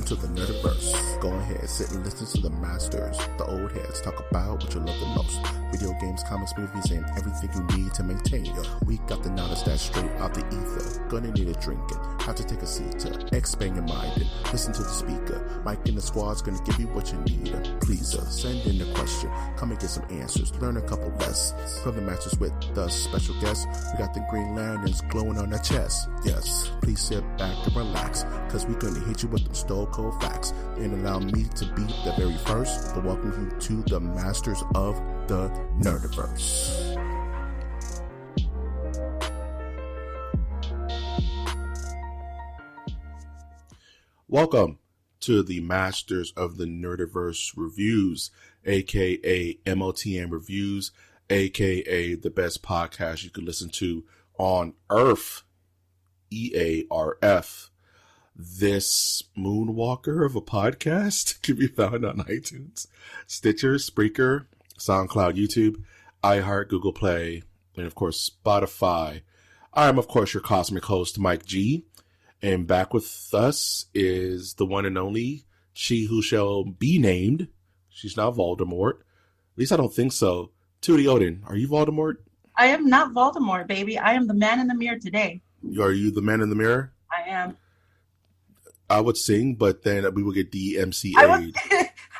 to the Nerdiverse. Go ahead, sit and listen to the masters, the old heads, talk about what you love the most. Video games, comics, movies, and everything you need to maintain your week. Got the knowledge that's straight out the ether. Gonna need a drink and have to take a seat to expand your mind and listen to the speaker. Mike and the squad's gonna give you what you need. Please send in the question, come and get some answers, learn a couple lessons from the masters with the special guests. We got the Green Lanterns glowing on their chest. Yes, please sit back and relax, cause we're gonna hit you with them stone cold facts. And allow me to be the very first to welcome you to the masters of the Nerdiverse. Welcome to the Masters of the Nerdiverse reviews, aka MOTN reviews, aka the best podcast you could listen to on Earth, EARF. This Moonwalker of a podcast can be found on iTunes, Stitcher, Spreaker, SoundCloud, YouTube, iHeart, Google Play, and of course Spotify. I am of course your cosmic host, Mike G. And back with us is the one and only she who shall be named. She's not Voldemort. At least I don't think so. Tootie Odin, are you Voldemort? I am not Voldemort, baby. I am the man in the mirror today. Are you the man in the mirror? I am. I would sing, but then we would get DMCA'd.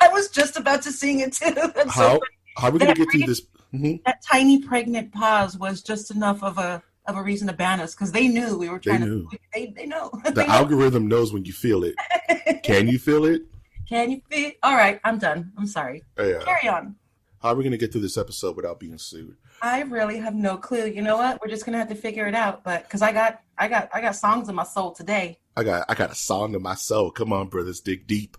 I was just about to sing it too. How are we going to get through this? Mm-hmm. That tiny pregnant pause was just enough of a reason to ban us, because they knew we were trying to. They know. The algorithm knows when you feel it. Can you feel it? Can you feel? All right, I'm done. I'm sorry. Yeah. Carry on. How are we going to get through this episode without being sued? I really have no clue. You know what? We're just gonna have to figure it out. But because I got songs in my soul today. I got a song in my soul. Come on, brothers, dig deep.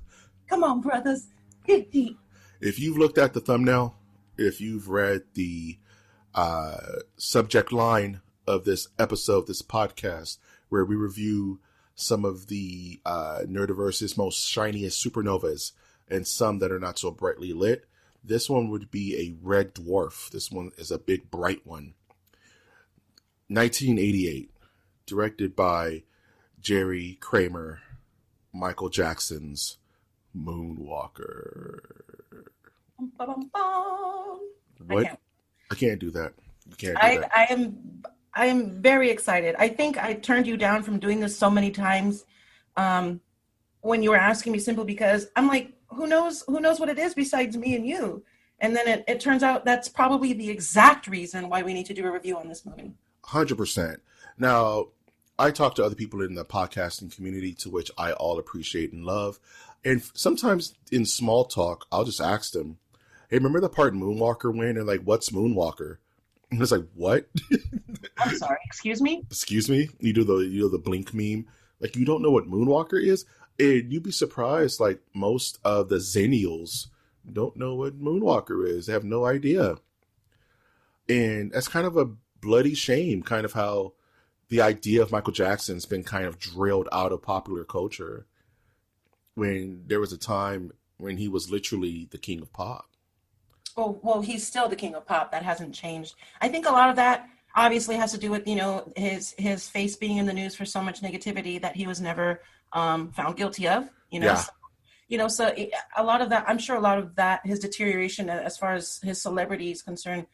Come on, brothers, dig deep. If you've looked at the thumbnail, if you've read the subject line of this episode, this podcast, where we review some of the Nerdiverse's most shiniest supernovas and some that are not so brightly lit, this one would be a red dwarf. This one is a big, bright one. 1988, directed by Jerry Kramer, Michael Jackson's Moonwalker. What? I can't do that. You can't do that. I am very excited. I think I turned you down from doing this so many times when you were asking me, simply because I'm like, who knows what it is besides me and you? And then it turns out that's probably the exact reason why we need to do a review on this movie. 100%. Now, I talk to other people in the podcasting community, to which I all appreciate and love. And sometimes in small talk, I'll just ask them, hey, remember the part Moonwalker when? And like, what's Moonwalker? And it's like, what? I'm sorry, excuse me? Excuse me? You do the blink meme. Like, you don't know what Moonwalker is? And you'd be surprised, like, most of the Zennials don't know what Moonwalker is. They have no idea. And that's kind of a bloody shame, kind of how the idea of Michael Jackson's been kind of drilled out of popular culture, when there was a time when he was literally the king of pop. Well, he's still the king of pop. That hasn't changed. I think a lot of that obviously has to do with, his face being in the news for so much negativity that he was never found guilty of, Yeah. So a lot of that, I'm sure a lot of that, his deterioration as far as his celebrity is concerned,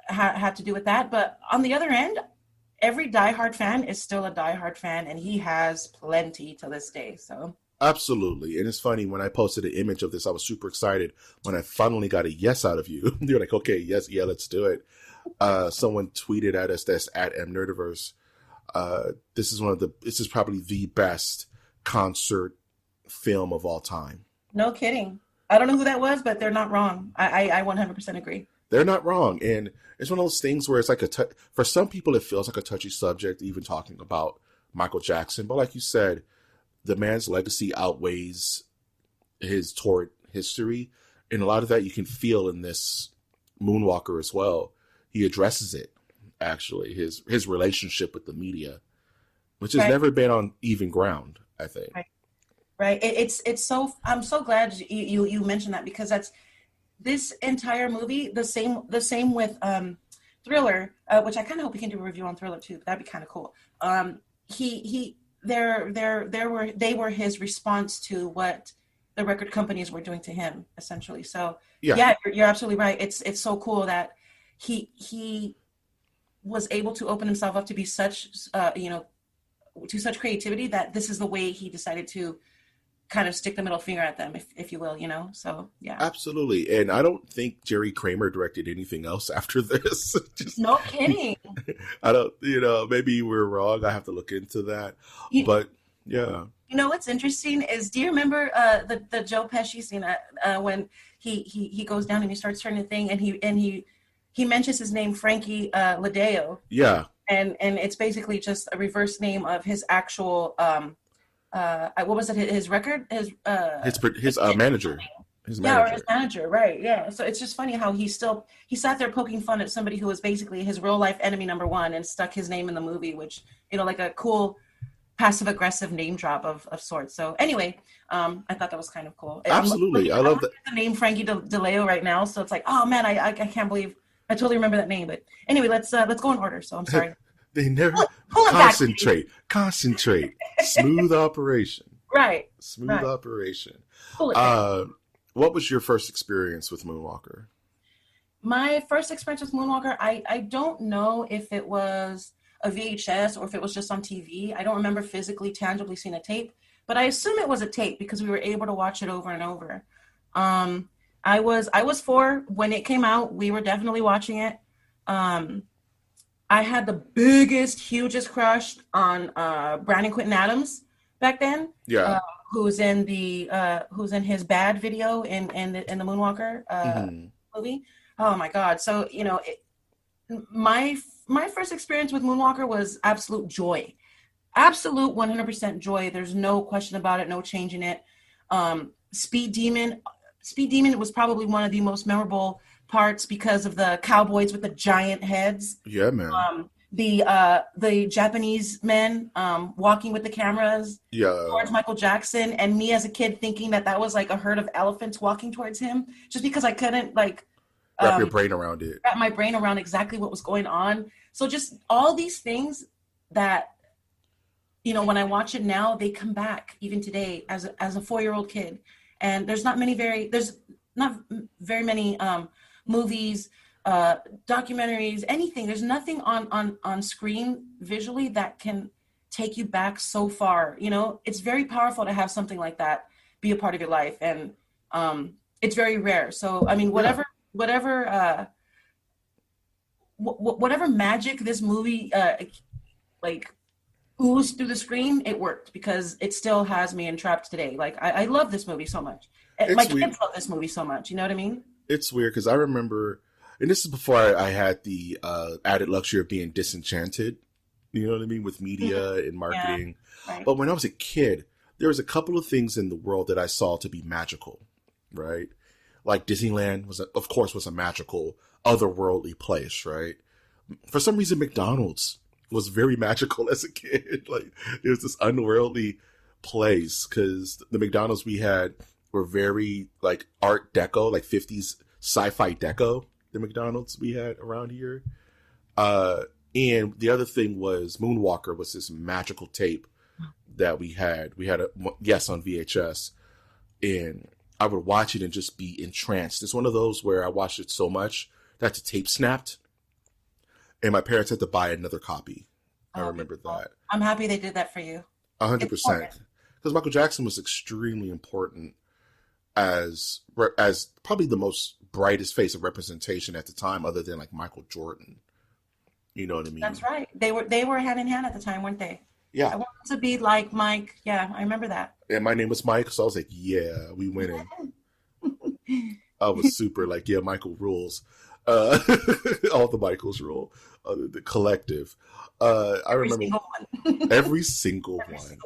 had to do with that. But on the other end, every diehard fan is still a diehard fan, and he has plenty to this day. So absolutely. And it's funny, when I posted an image of this, I was super excited when I finally got a yes out of you. You're like, okay, yes, yeah, let's do it. Someone tweeted at us, that's at MNerdiverse. This is probably the best concert film of all time. No kidding. I don't know who that was, but they're not wrong. I 100% agree. They're not wrong. And it's one of those things where it's like for some people, it feels like a touchy subject, even talking about Michael Jackson. But like you said, the man's legacy outweighs his torrid history. And a lot of that you can feel in this Moonwalker as well. He addresses it, actually, his relationship with the media, which has never been on even ground, I think. Right. It's so, I'm so glad you mentioned that, because that's this entire movie, the same with Thriller, which I kind of hope we can do a review on Thriller too. That'd be kind of cool. they were his response to what the record companies were doing to him, essentially. So Yeah, yeah, you're absolutely right. It's so cool that he was able to open himself up to be such to such creativity that this is the way he decided to kind of stick the middle finger at them, if you will, So yeah. absolutely. And I don't think Jerry Kramer directed anything else after this. Just, No kidding. I don't, maybe we're wrong. I have to look into that. You, But yeah. what's interesting is, do you remember the Joe Pesci scene when he goes down and he starts turning the thing, and he mentions his name, Frankie Ladeo. Yeah. And it's basically just a reverse name of his actual what was it? His record, his manager. His yeah, manager. or his manager, right? Yeah. So it's just funny how he sat there poking fun at somebody who was basically his real life enemy number one, and stuck his name in the movie, which like a cool passive aggressive name drop of sorts. So anyway, I thought that was kind of cool. Absolutely, I love that. The name Frankie DeLeo right now, so it's like, oh man, I can't believe I totally remember that name. But anyway, let's go in order. So I'm sorry. They never pull concentrate. Smooth operation. Right. Smooth operation. Pull it what was your first experience with Moonwalker? My first experience with Moonwalker, I don't know if it was a VHS or if it was just on TV. I don't remember physically, tangibly seeing a tape, but I assume it was a tape because we were able to watch it over and over. I was 4 when it came out. We were definitely watching it. I had the biggest, hugest crush on Brandon Quinton Adams back then. Yeah. Who's in his Bad video in the Moonwalker movie. Oh my God. So, my first experience with Moonwalker was absolute joy. Absolute 100% joy. There's no question about it, no changing it. Speed Demon was probably one of the most memorable parts because of the cowboys with the giant heads. Yeah, man. The Japanese men walking with the cameras. Yeah. Towards Michael Jackson, and me as a kid thinking that was like a herd of elephants walking towards him, just because I couldn't wrap your brain around it. Wrap my brain around exactly what was going on. So just all these things that, when I watch it now, they come back even today as a 4-year-old kid. And there's not very many movies, documentaries, anything. There's nothing on screen visually that can take you back so far. It's very powerful to have something like that be a part of your life. And it's very rare. So, I mean, whatever magic this movie oozed through the screen, it worked because it still has me entrapped today. Like I love this movie so much. My kids love this movie so much. You know what I mean? It's weird because I remember, and this is before I had the added luxury of being disenchanted. You know what I mean, with media and marketing. Yeah, right. But when I was a kid, there was a couple of things in the world that I saw to be magical, right? Like Disneyland was a magical, otherworldly place, right? For some reason, McDonald's was very magical as a kid. Like it was this unworldly place because the McDonald's we had were very like Art Deco, like 50s sci-fi deco. The McDonald's we had around here. And the other thing was Moonwalker was this magical tape that we had. We had on VHS, and I would watch it and just be entranced. It's one of those where I watched it so much that the tape snapped, and my parents had to buy another copy. I remember that. I'm happy they did that for you. 100%, because Michael Jackson was extremely important as probably the most brightest face of representation at the time, other than like Michael Jordan. You know what I mean? That's right. They were hand in hand at the time, weren't they? Yeah. I wanted to be like Mike. Yeah, I remember that. And my name was Mike, so I was like, yeah, we winning. I was super like, yeah, Michael rules. All the Michaels rule. The collective. I remember every single one.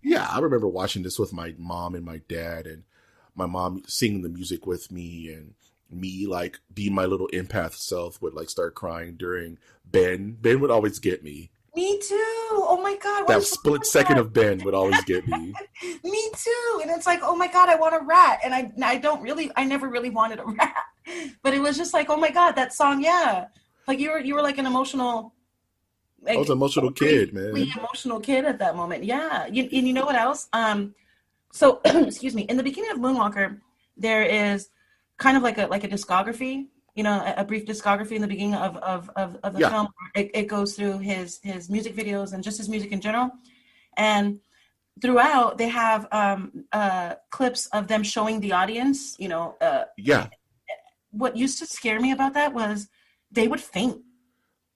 Yeah, I remember watching this with my mom and my dad, and my mom singing the music with me, and me like being my little empath self would like start crying during Ben. Ben would always get me. Me too. Oh my God. That split second of Ben would always get me. Me too. And it's like, oh my God, I want a rat. And I never really wanted a rat. But it was just like, oh my God, that song, yeah. Like you were like an emotional I was an emotional kid, man. Emotional kid at that moment. Yeah. You know what else? So excuse me. In the beginning of Moonwalker, there is kind of like a discography. You know, a brief discography in the beginning of the Yeah, film. It goes through his music videos and just his music in general. And throughout, they have clips of them showing the audience. You know, yeah, what used to scare me about that was they would faint.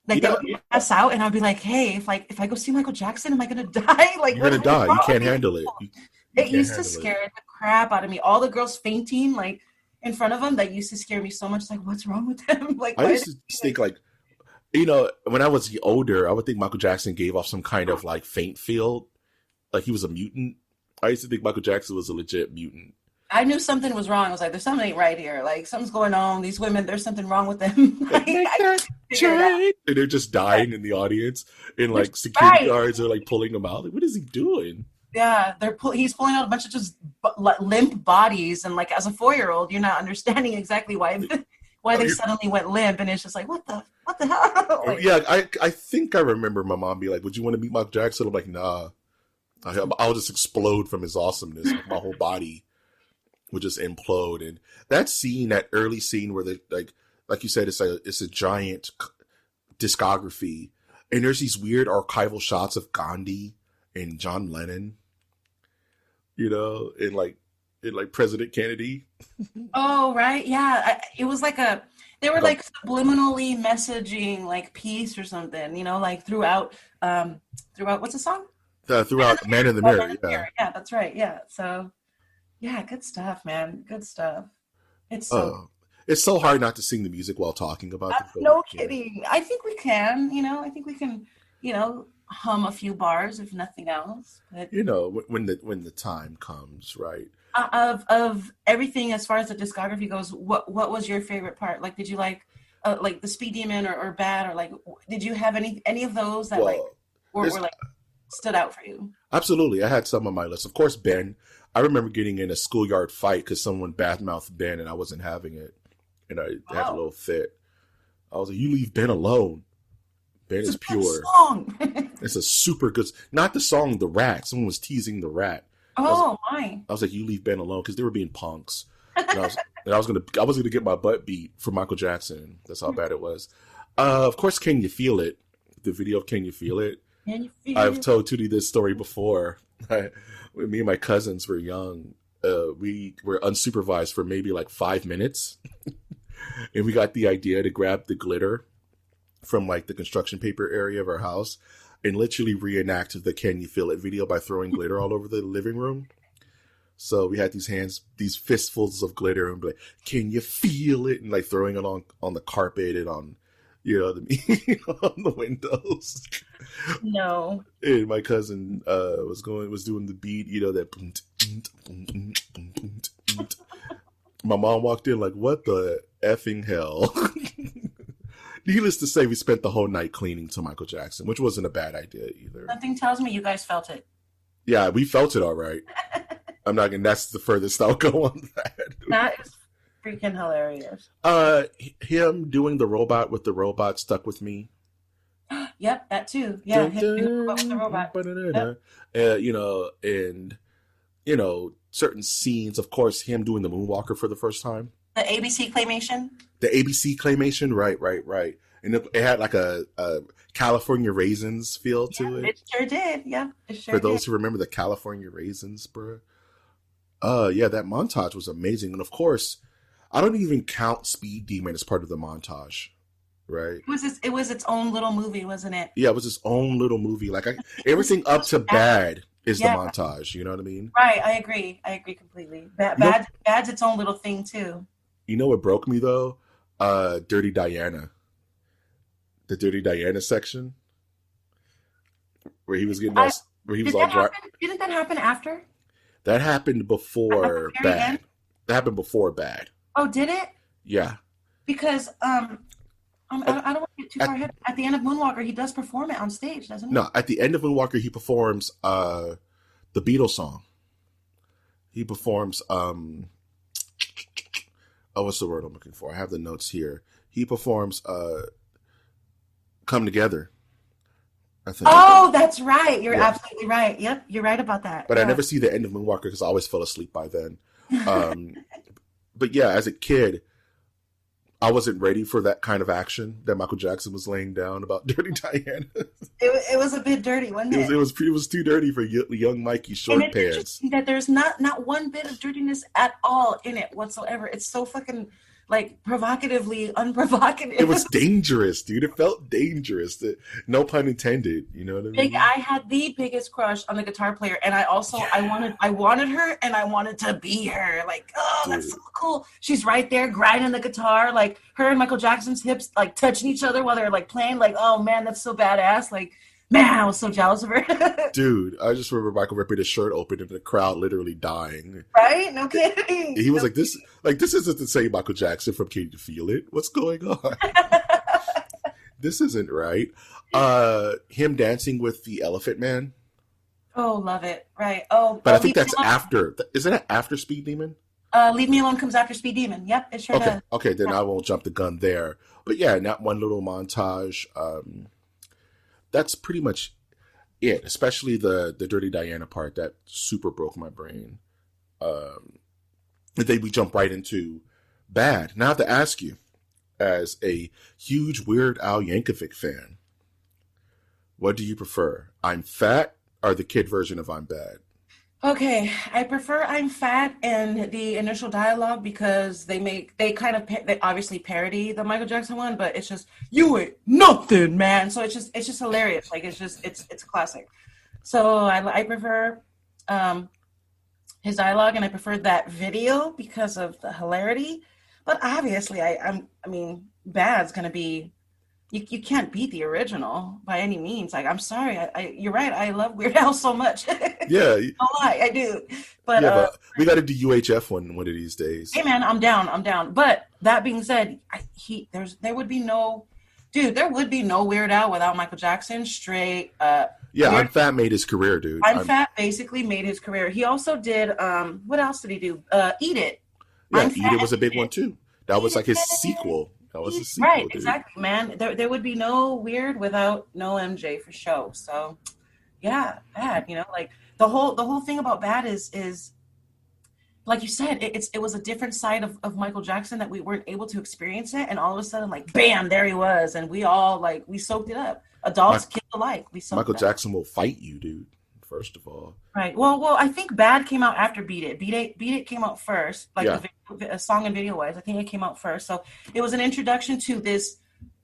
Like they yeah. would pass out, and I'd be like, "Hey, if I go see Michael Jackson, am I gonna die? Like, You're gonna what's die. wrong You with can't these handle it. people?" You It can't used to handle it. scare the crap out of me. All the girls fainting, like in front of them, that used to scare me so much. Like, what's wrong with them? Like, I why? used to think like, when I was older, I would think Michael Jackson gave off some kind of like faint feel, like he was a mutant. I used to think Michael Jackson was a legit mutant. I knew something was wrong. I was like, "There's something ain't right here. Like, something's going on. These women, there's something wrong with them." Like, make I that figured it out. train, and they're just dying in the audience, and like security Right. guards are like pulling them out. Like, what is he doing? Yeah, he's pulling out a bunch of just limp bodies, and like as a 4-year-old, you're not understanding exactly why they suddenly went limp, and it's just like what the hell? Like, Yeah, I think I remember my mom be like, "Would you want to meet Michael Jackson?" I'm like, "Nah, I'll just explode from his awesomeness. Like, my whole body would just implode." And that scene, that early scene where they like you said, it's a giant discography, and there's these weird archival shots of Gandhi and John Lennon, and like President Kennedy. oh right, yeah, it was like they were Like, like subliminally messaging like peace or something, you know, like throughout what's the song? throughout Man in the Oh, Mirror, Man in the yeah. Mirror. Yeah, that's right. Yeah, so yeah, good stuff, man. Good stuff. It's so It's so hard not to sing the music while talking about the film. no kidding. I think we can, you know, I think we can, hum a few bars if nothing else. But When the time comes, right? of everything as far as the discography goes, what was your favorite part? Like, did you like the Speed Demon or Bad, or like did you have any of those that like Well, were like stood out for you? absolutely. I had some on my list. Of course, Ben. I remember getting in a schoolyard fight because someone badmouthed Ben and I wasn't having it. And I had a Oh, little fit. I was like, "You leave Ben alone. Ben it's a is good pure." song. It's a super good, not the song The Rat. Someone was teasing The Rat. Oh my. I was like, "You leave Ben alone," because they were being punks. And I was gonna get my butt beat for Michael Jackson. That's how bad it was. Of course, Can You Feel It? The video of Can You Feel It? Can you feel I've it? told Tootie this story before. When me and my cousins were young, we were unsupervised for maybe like 5 minutes. And we got the idea to grab the glitter from like the construction paper area of our house and literally reenact the Can You Feel It video by throwing glitter all over the living room. So we had these fistfuls of glitter, and be like, "Can you feel it?" And like throwing it on the carpet and on, on the windows. No. And my cousin was doing the beat, that. My mom walked in like, "What the effing hell?" Needless to say, we spent the whole night cleaning to Michael Jackson, which wasn't a bad idea either. Something tells me you guys felt it. Yeah, we felt it all right. I'm not gonna. That's the furthest I'll go on that. That is freaking hilarious. Him doing the robot with the robot stuck with me. Yep, that too. Yeah, him doing the robot. Yep. And certain scenes. Of course, him doing the Moonwalker for the first time. The ABC claymation. The ABC claymation, right. And it had like a California Raisins feel to it. It sure did. Yeah, it sure For did. those who remember the California Raisins, bro. Yeah, that montage was amazing. And of course, I don't even count Speed Demon as part of the montage, right? It was its own little movie, wasn't it? Yeah, it was its own little movie. Like everything up to Bad is the montage. You know what I mean? Right. I agree completely. Bad's its own little thing too. You know what broke me though? Dirty Diana. The Dirty Diana section, where he was getting all, where he was all dry. Didn't that happen after? That happened before Bad. That happened before Bad. Oh, did it? Yeah. Because I don't want to get too far ahead. At the end of Moonwalker, he does perform it on stage, doesn't he? No, at the end of Moonwalker, he performs the Beatles song. He performs what's the word I'm looking for? I have the notes here. He performs Come Together. I think. Oh, that's right. You're Yeah. absolutely right. Yep, you're right about that. But I Yeah. never see the end of Moonwalker because I always fell asleep by then. Um, but yeah, as a kid, I wasn't ready for that kind of action that Michael Jackson was laying down about Dirty Diana. It was a bit dirty, wasn't it? It was too dirty for young Mikey And short it's pants. interesting that there's not one bit of dirtiness at all in it whatsoever. It's so fucking like provocatively unprovocative. It was dangerous, dude. It felt dangerous. No pun intended. You know what I mean? I had the biggest crush on the guitar player, and I also I wanted her, and I wanted to be her. Like, oh, Dude. that's so cool. She's right there grinding the guitar, like her and Michael Jackson's hips like touching each other while they're like playing. Like, oh man, that's so badass. Like, man, I was so jealous of her. Dude, I just remember Michael ripping his shirt open and the crowd literally dying. Right? No kidding. He was like, this isn't the same Michael Jackson from Can You Feel It? What's going on? This isn't right. Him dancing with the Elephant Man. Oh, love it. Right. Oh, But I think that's after. Isn't it after Speed Demon? Leave Me Alone comes after Speed Demon. Yep, it sure does. Okay, then I won't jump the gun there. But yeah, in that one little montage, that's pretty much it. Especially the Dirty Diana part that super broke my brain. And then we jump right into Bad. Now I have to ask you, as a huge Weird Al Yankovic fan, what do you prefer? I'm Fat or the kid version of I'm Bad? Okay, I prefer I'm Fat and the initial dialogue because they obviously parody the Michael Jackson one, but it's just you ain't nothing, man. So it's just hilarious. Like it's classic. So I prefer his dialogue, and I prefer that video because of the hilarity. But obviously, I mean, Bad's gonna be. You can't beat the original by any means. Like, I'm sorry, you're right. I love Weird Al so much. Yeah, no lie, I do. But, but we got to do UHF one of these days. Hey man, I'm down. But that being said, there would be no Weird Al without Michael Jackson. Straight. Yeah, I'm Fat made his career, dude. I'm Fat basically made his career. He also did. What else did he do? Eat It. Yeah, Eat It was a big one too. That was like his sequel. That was a sequel, right? dude. Exactly, man. There would be no Weird without no MJ for sure. So, yeah, Bad. You know, like the whole thing about Bad is like you said, it was a different side of Michael Jackson that we weren't able to experience it, and all of a sudden, like, bam, there he was, and we all we soaked it up. Adults, kids alike, we soaked Michael it up. Jackson will fight you, dude. First of all, right. Well, I think Bad came out after Beat It. Beat It came out first, like a song and video wise. I think it came out first, so it was an introduction to this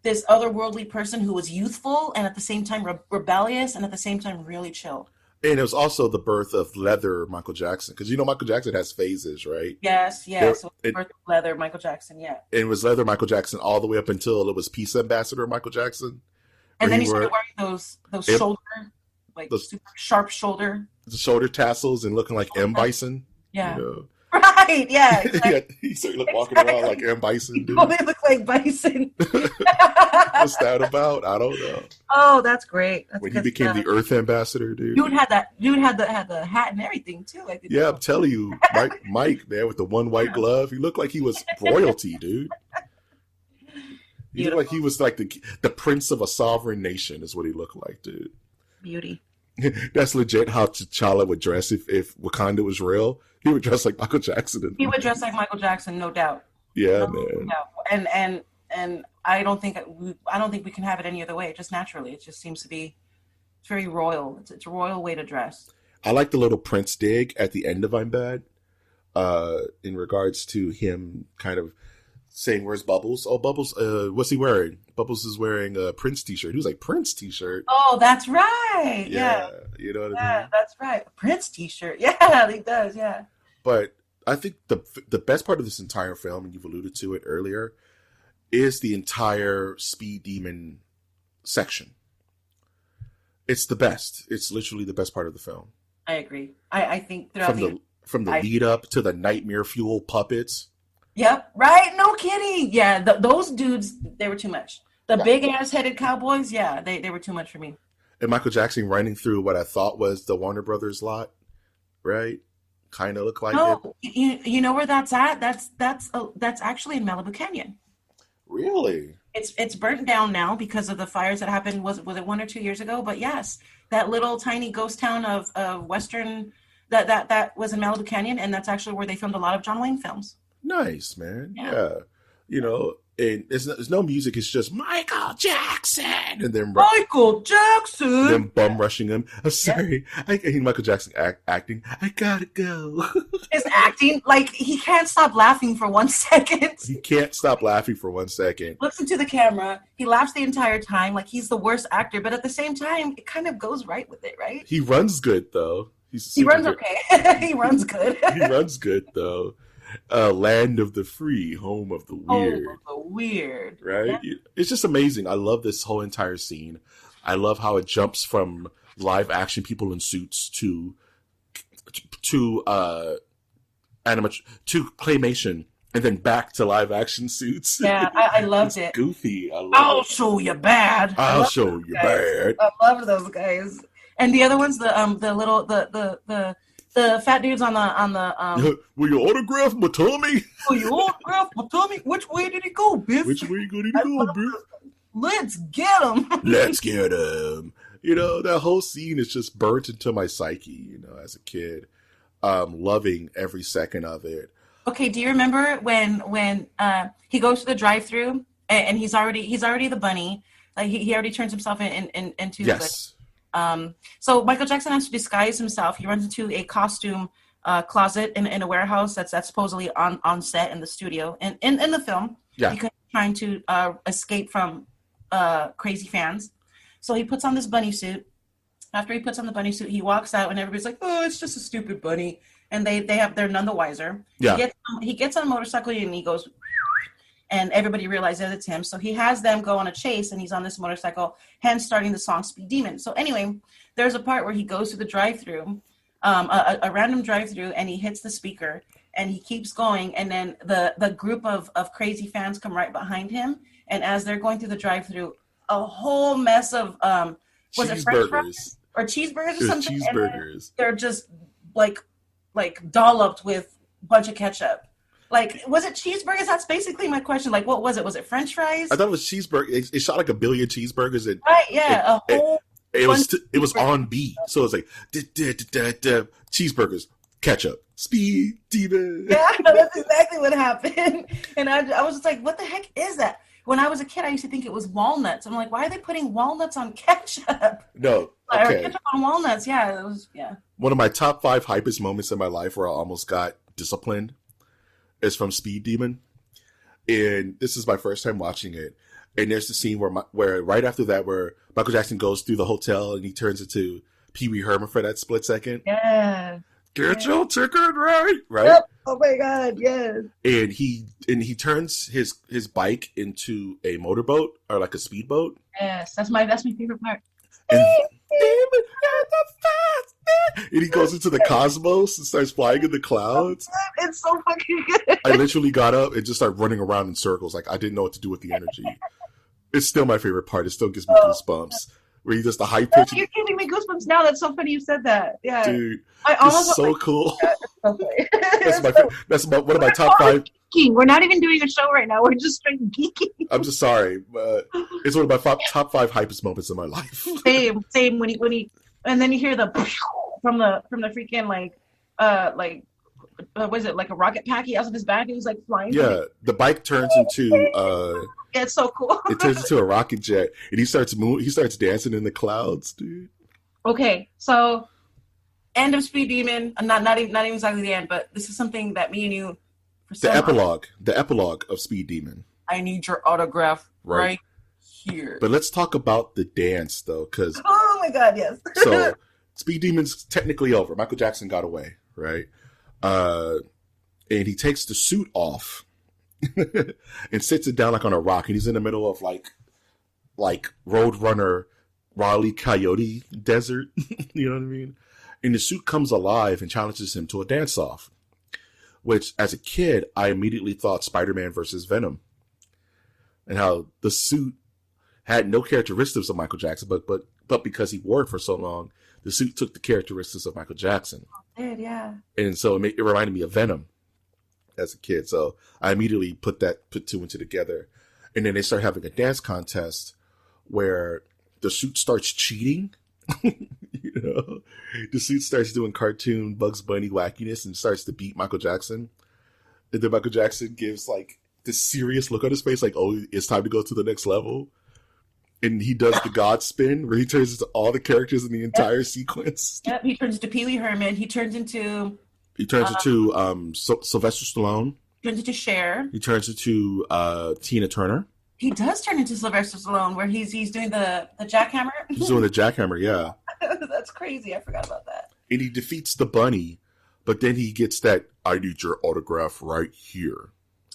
otherworldly person who was youthful and at the same time rebellious and at the same time really chill. And it was also the birth of Leather Michael Jackson, because you know Michael Jackson has phases, right? Yes. So the birth of Leather Michael Jackson, yeah. And it was Leather Michael Jackson all the way up until it was Peace Ambassador Michael Jackson. And then he started wearing those shoulder, like super sharp shoulder. The shoulder tassels and looking like M. Bison. Yeah. You know? Right, yeah. Exactly. He started walking around like M. Bison. Dude. Oh, they look like bison. What's that about? I don't know. Oh, that's great. That's when he became the Earth Ambassador, dude. Dude had the hat and everything too. Like I'm telling you, Mike, man, with the one white glove, he looked like he was royalty, dude. He looked like he was like the prince of a sovereign nation, is what he looked like, dude. Beauty. That's legit how T'Challa would dress if Wakanda was real. He would dress like Michael Jackson. He would dress like Michael Jackson, no doubt. Yeah, no man. Doubt. And I don't think we can have it any other way. Just naturally, it just seems to be very royal. It's a royal way to dress. I like the little Prince dig at the end of I'm Bad, in regards to him kind of saying, "Where's Bubbles? Oh, Bubbles, what's he wearing? Bubbles is wearing a Prince t-shirt." He was like, "Prince t-shirt." Oh, that's right. Yeah. You know what I mean? Yeah, that's right. A Prince t-shirt. Yeah, he does. Yeah. But I think the best part of this entire film, and you've alluded to it earlier, is the entire Speed Demon section. It's the best. It's literally the best part of the film. I agree. I think throughout from the lead up to the nightmare fuel puppets. Yep. Right. No kidding. Yeah. Those dudes, they were too much. The big ass headed cowboys. Yeah. They were too much for me. And Michael Jackson running through what I thought was the Warner Brothers lot, right? Kind of looked like it. You know where that's at? That's actually in Malibu Canyon. Really? It's burnt down now because of the fires that happened. Was it 1 or 2 years ago? But yes, that little tiny ghost town of Western that was in Malibu Canyon, and that's actually where they filmed a lot of John Wayne films. Nice, man. Yeah. Yeah. You know, and there's no music. It's just Michael Jackson, and then Michael Jackson. Then bum rushing him. I'm sorry. I hear Michael Jackson acting. I gotta go. His acting, like he can't stop laughing for 1 second. He can't stop laughing for 1 second. Looks into the camera. He laughs the entire time, like he's the worst actor. But at the same time, it kind of goes right with it, right? He runs good though. He runs okay. He runs good. He runs good though. Land of the free, home of the weird. Home of the weird. Right? Yeah. It's just amazing. I love this whole entire scene. I love how it jumps from live action people in suits to claymation and then back to live action suits. Yeah, I loved it. Goofy. I'll show you bad. I'll show you bad. I love those guys. And the other ones, the fat dudes on the Will you autograph my tummy? Will you autograph my tummy? Which way did he go, Biff? Which way did he go, Biff? Let's get him. Let's get him. You know, that whole scene is just burnt into my psyche, you know, as a kid. Loving every second of it. Okay, do you remember when he goes to the drive-thru and he's already the bunny? Like he already turns himself into yes. So Michael Jackson has to disguise himself. He runs into a costume closet in a warehouse that's supposedly on set in the studio and in the film. Yeah. Because he's trying to escape from crazy fans. So he puts on this bunny suit. After he puts on the bunny suit, he walks out and everybody's like, "Oh, it's just a stupid bunny." And they're none the wiser. Yeah. He gets on a motorcycle and he goes, and everybody realizes it's him. So he has them go on a chase and he's on this motorcycle, hence starting the song Speed Demon. So anyway, there's a part where he goes to the drive-thru, a random drive-thru, and he hits the speaker and he keeps going. And then the group of crazy fans come right behind him. And as they're going through the drive-thru, a whole mess of, was it French fries or cheeseburgers or something? Cheeseburgers. They're just like dolloped with a bunch of ketchup. Like, was it cheeseburgers? That's basically my question. Like, what was it? Was it French fries? I thought it was cheeseburger. It shot like a billion cheeseburgers. And right, yeah. It was on beat. So it was like, cheeseburgers, ketchup, Speed Demon. Yeah, that's exactly what happened. And I was just like, what the heck is that? When I was a kid, I used to think it was walnuts. I'm like, why are they putting walnuts on ketchup? No, okay. Or ketchup on walnuts, yeah. It was, yeah. One of my top 5 hypest moments in my life where I almost got disciplined is from Speed Demon. And this is my first time watching it. And there's the scene where right after that, where Michael Jackson goes through the hotel and he turns into Pee Wee Herman for that split second. Yeah. Get your ticket right? Yep. Oh my God, yes. And he turns his bike into a motorboat or like a speedboat. Yes, that's my favorite part. And he goes into the cosmos and starts flying in the clouds. It's so fucking good. I literally got up and just started running around in circles. Like, I didn't know what to do with the energy. It's still my favorite part. It still gives me goosebumps. Where he does the high pitch. You're giving me goosebumps now. That's so funny you said that. Yeah. Dude, it's so cool. That's one of my top 5. Geeking. We're not even doing a show right now. We're just straight geeking. I'm just sorry, but it's one of my top 5 hypest moments in my life. Same. When he, and then you hear the from the freaking like what is it, like a rocket pack he has on his back and he's like flying. Yeah, the bike turns into it's so cool. It turns into a rocket jet and he starts dancing in the clouds, dude. Okay, so end of Speed Demon. Not even exactly the end, but this is something that me and you the epilogue of Speed Demon. I need your autograph right here. But let's talk about the dance though, because oh my God, yes. So Speed Demon's technically over. Michael Jackson got away, right? And he takes the suit off and sits it down like on a rock, and he's in the middle of like Roadrunner, Wile E. Coyote desert. You know what I mean? And the suit comes alive and challenges him to a dance-off, which as a kid I immediately thought Spider-Man versus Venom, and how the suit had no characteristics of Michael Jackson, but because he wore it for so long, the suit took the characteristics of Michael Jackson. It did, yeah. And so it reminded me of Venom as a kid. So I immediately put 2 and 2 together. And then they start having a dance contest where the suit starts cheating. You know, the suit starts doing cartoon Bugs Bunny wackiness and starts to beat Michael Jackson. And then Michael Jackson gives like this serious look on his face, like, oh, it's time to go to the next level. And he does the God spin where he turns into all the characters in the entire sequence. Yep, he turns into Pee Wee Herman. He turns into Sylvester Stallone. Turns into Cher. He turns into Tina Turner. He does turn into Sylvester Stallone, where he's doing the jackhammer. He's doing the jackhammer, yeah. That's crazy. I forgot about that. And he defeats the bunny, but then he gets that, I need your autograph right here.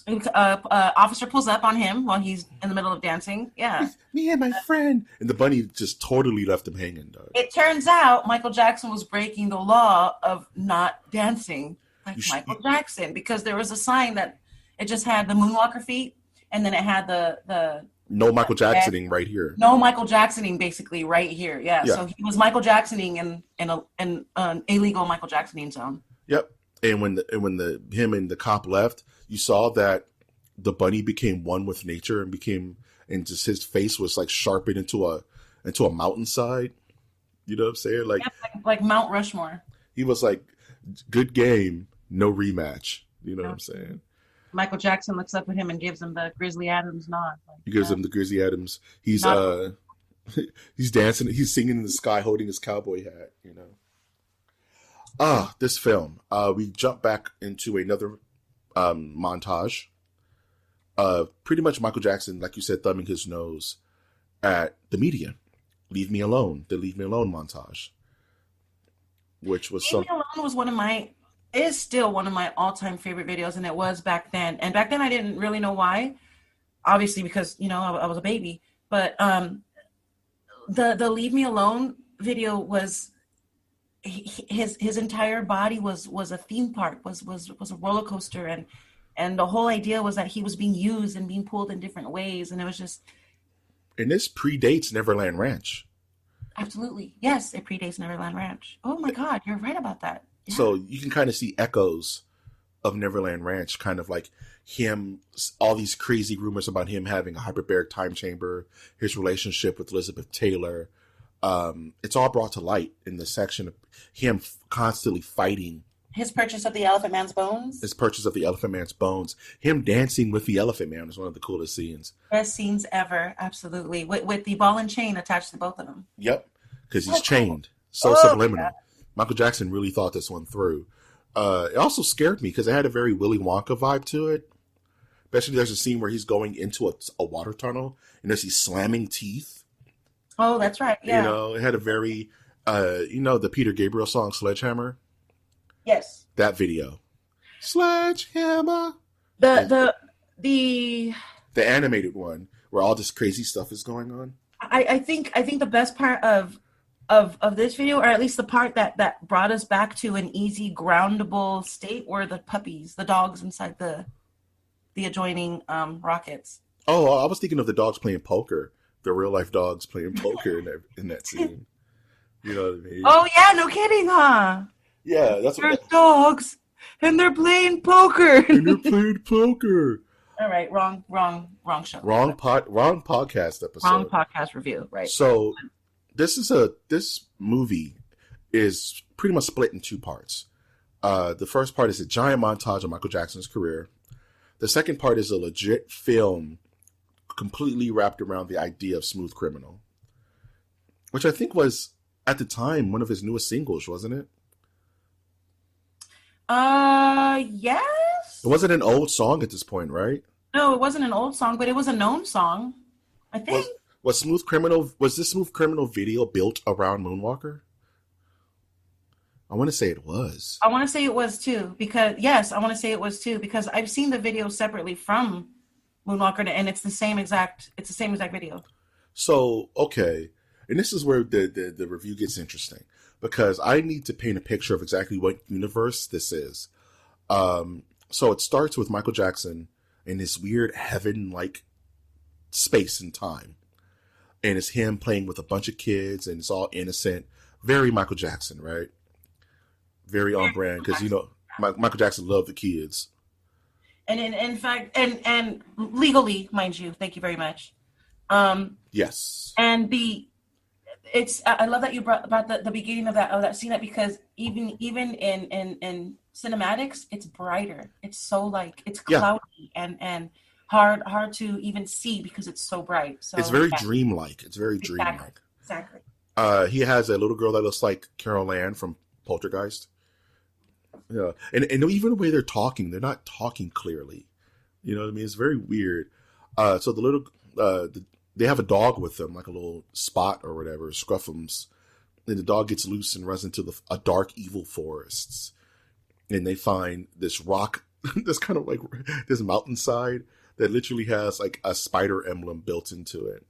And, officer pulls up on him while he's in the middle of dancing. Yeah. Me and my friend. And the bunny just totally left him hanging, though. It turns out Michael Jackson was breaking the law of not dancing like Michael Jackson, because there was a sign that it just had the Moonwalker feet, and then it had the no Michael Jacksoning right here. No Michael Jacksoning, basically right here. Yeah. So he was Michael Jacksoning in an illegal Michael Jacksoning zone. Yep. And when him and the cop left, you saw that the bunny became one with nature and just his face was like sharpened into a mountainside. You know what I'm saying? Like Mount Rushmore. He was like, good game, no rematch. You know what I'm saying? Michael Jackson looks up at him and gives him the Grizzly Adams nod. He gives him the Grizzly Adams. He's he's dancing. He's singing in the sky, holding his cowboy hat. You know. This film. We jump back into another montage. Pretty much Michael Jackson, like you said, thumbing his nose at the media. Leave me alone. The Leave Me Alone montage, which was Leave Me Alone was is still one of my all-time favorite videos, and it was back then. And back then I didn't really know why, obviously because, you know, I was a baby. But the Leave Me Alone video was his entire body was a theme park, was a roller coaster, and the whole idea was that he was being used and being pulled in different ways, and it was just. And this predates Neverland Ranch. Absolutely, yes, it predates Neverland Ranch. Oh my God, you're right about that. Yeah. So you can kind of see echoes of Neverland Ranch, kind of like him, all these crazy rumors about him having a hyperbaric time chamber, his relationship with Elizabeth Taylor. It's all brought to light in the section of him constantly fighting. His purchase of the Elephant Man's bones. Him dancing with the Elephant Man is one of the coolest scenes. Best scenes ever, absolutely. With the ball and chain attached to both of them. Yep, because he's chained. So subliminal. Yeah. Michael Jackson really thought this one through. It also scared me because it had a very Willy Wonka vibe to it. Especially there's a scene where he's going into a water tunnel and there's these slamming teeth. Oh, that's right. Yeah. You know, it had a very, the Peter Gabriel song Sledgehammer. Yes. That video. Sledgehammer. The animated one where all this crazy stuff is going on. I think the best part of this video, or at least the part that brought us back to an easy groundable state, were the puppies, the dogs inside the adjoining rockets. Oh, I was thinking of the dogs playing poker, the real life dogs playing poker in that scene. You know what I mean? Oh yeah, no kidding, huh? Yeah, that's what. They're dogs, and they're playing poker. All right, wrong show. Wrong podcast episode. Wrong podcast review. Right. So, this movie is pretty much split in two parts. The first part is a giant montage of Michael Jackson's career. The second part is a legit film, completely wrapped around the idea of Smooth Criminal, which I think was at the time one of his newest singles, wasn't it? Yes. It wasn't an old song at this point, right? No, it wasn't an old song, but it was a known song, I think. Was this Smooth Criminal video built around Moonwalker? I want to say it was. I want to say it was too, because I've seen the video separately from Moonwalker, and it's the same exact video. So, okay. And this is where the review gets interesting, because I need to paint a picture of exactly what universe this is. So it starts with Michael Jackson in this weird heaven-like space and time. And it's him playing with a bunch of kids, and it's all innocent. Very Michael Jackson, right? Very on brand, because, Michael Jackson loved the kids. And in fact, and legally, mind you, thank you very much. Yes. And I love that you brought about the beginning of that scene, because even in cinematics, it's brighter. It's so like it's cloudy and hard to even see because it's so bright. So it's very dreamlike. It's very dreamlike. Exactly. He has a little girl that looks like Carol Ann from Poltergeist. Yeah, and even the way they're talking, they're not talking clearly. You know what I mean? It's very weird. So the little they have a dog with them, like a little Spot or whatever, Scruffums. And the dog gets loose and runs into a dark, evil forests. And they find this rock, this kind of like this mountainside that literally has like a spider emblem built into it.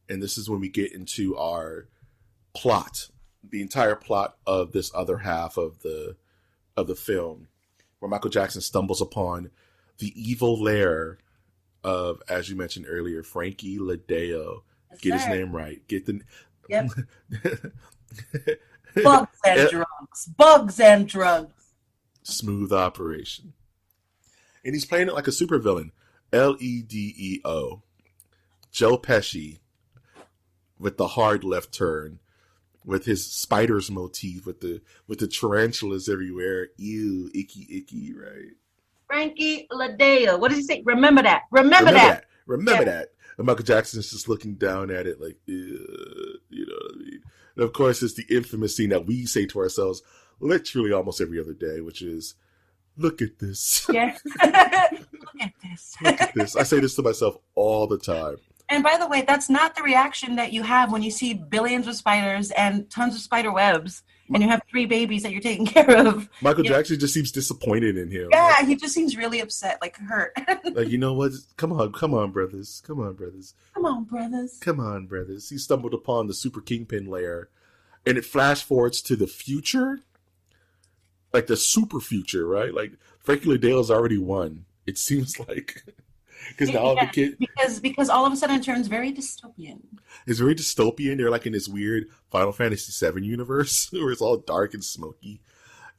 And this is when we get into our plot, the entire plot of this other half of the film, where Michael Jackson stumbles upon the evil lair of, as you mentioned earlier, Frankie Ladeo. Get his name right. Get the bugs and drugs. Smooth operation. And he's playing it like a supervillain. Ledeo. Joe Pesci with the hard left turn, with his spiders motif, with the tarantulas everywhere. Ew, icky, right? Frankie Ladeo. What does he say? Remember that. Remember that. And Michael Jackson's just looking down at it like, ew, you know what I mean? And of course, it's the infamous scene that we say to ourselves literally almost every other day, which is, look at this. Yeah. Look at this. Look at this. I say this to myself all the time. And by the way, that's not the reaction that you have when you see billions of spiders and tons of spider webs and you have 3 babies that you're taking care of. Michael Jackson just seems disappointed in him. Yeah, like, he just seems really upset, like hurt. Like, you know what? Come on, brothers. He stumbled upon the Super Kingpin lair, and it flash forwards to the future, like the super future, right? Like Frankie Ladeo's already won. It seems like. Because now the kid, because all of a sudden it turns very dystopian. It's very dystopian. They're like in this weird Final Fantasy VII universe where it's all dark and smoky,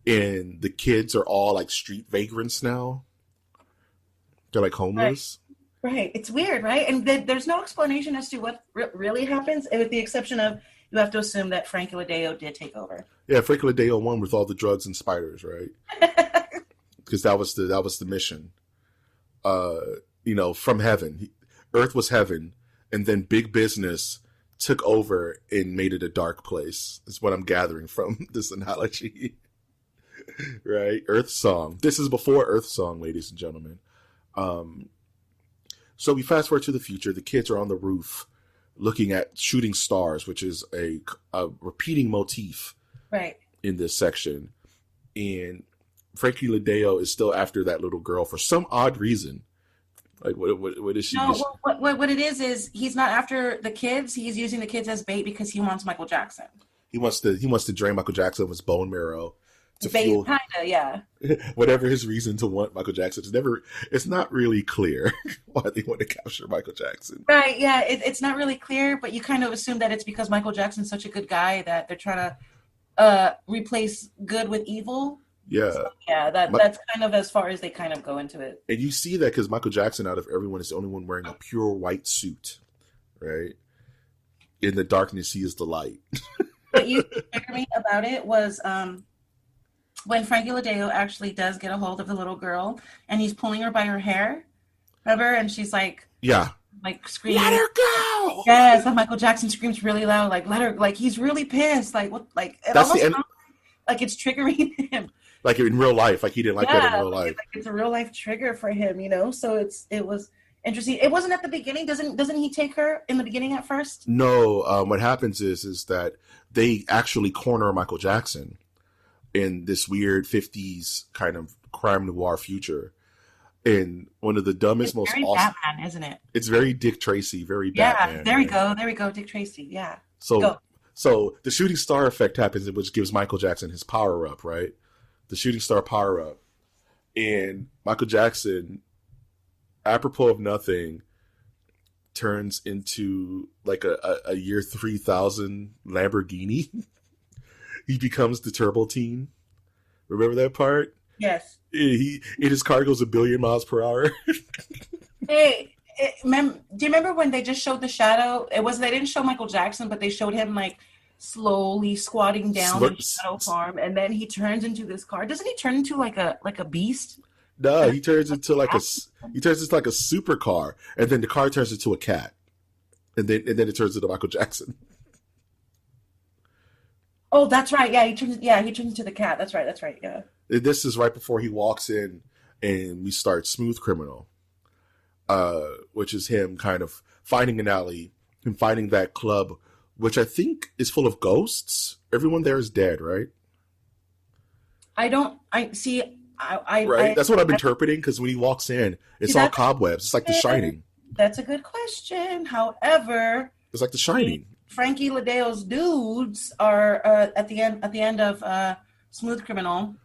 and the kids are all like street vagrants now. They're like homeless. Right. It's weird, right? And there's no explanation as to what really happens, with the exception of you have to assume that Frankie Ladeo did take over. Yeah, Frankie Ladeo won with all the drugs and spiders, right? Because that was the mission. You know, from heaven. Earth was heaven, and then big business took over and made it a dark place. Is what I'm gathering from this analogy. Right? Earth Song. This is before Earth Song, ladies and gentlemen. So we fast forward to the future. The kids are on the roof looking at shooting stars, which is a repeating motif in this section. And Frankie Ladeo is still after that little girl for some odd reason. Like, what is she? No, what it is he's not after the kids. He's using the kids as bait because he wants Michael Jackson. He wants to drain Michael Jackson of his bone marrow to fuel, kinda, yeah. Whatever his reason to want Michael Jackson. It's not really clear why they want to capture Michael Jackson. Right, yeah, it's not really clear, but you kind of assume that it's because Michael Jackson's such a good guy that they're trying to replace good with evil. Yeah. So, yeah, that's kind of as far as they kind of go into it. And you see that because Michael Jackson, out of everyone, is the only one wearing a pure white suit, right? In the darkness, he is the light. What used to trigger me about it was when Frankie Ladeo actually does get a hold of the little girl, and he's pulling her by her hair, remember? And she's like, like screaming, "Let her go!" Yes, and Michael Jackson screams really loud, like "Let her!" Like he's really pissed. Like what? Like it that's almost sounds like it's triggering him. Like in real life, like he didn't like that in real life. Like it's a real life trigger for him, you know. So it was interesting. It wasn't at the beginning. Doesn't he take her in the beginning at first? No. What happens is that they actually corner Michael Jackson in this weird 50s kind of crime noir future. And one of the dumbest, most very awesome. Batman, isn't it? It's very Dick Tracy, very Batman. Yeah, there we go, Dick Tracy. Yeah. So the shooting star effect happens, which gives Michael Jackson his power up, right? The shooting star power up. And Michael Jackson, apropos of nothing, turns into like a year 3000 Lamborghini. He becomes the Turbo Teen. Remember that part? Yes. His car goes a billion miles per hour. Hey, do you remember when they just showed the shadow? They didn't show Michael Jackson, but they showed him like slowly squatting down in shadow form, and then he turns into this car. Doesn't he turn into like a beast? No, he turns into like a supercar, and then the car turns into a cat, and then it turns into Michael Jackson. Oh, that's right. Yeah, he turns into the cat. That's right. Yeah. This is right before he walks in, and we start Smooth Criminal, which is him kind of finding an alley and finding that club, which I think is full of ghosts. Everyone there is dead, right? Right. That's what I'm interpreting, because when he walks in, it's all cobwebs. It's like The Shining. That's a good question. However, it's like The Shining. Frankie Ladeo's dudes are at the end of Smooth Criminal.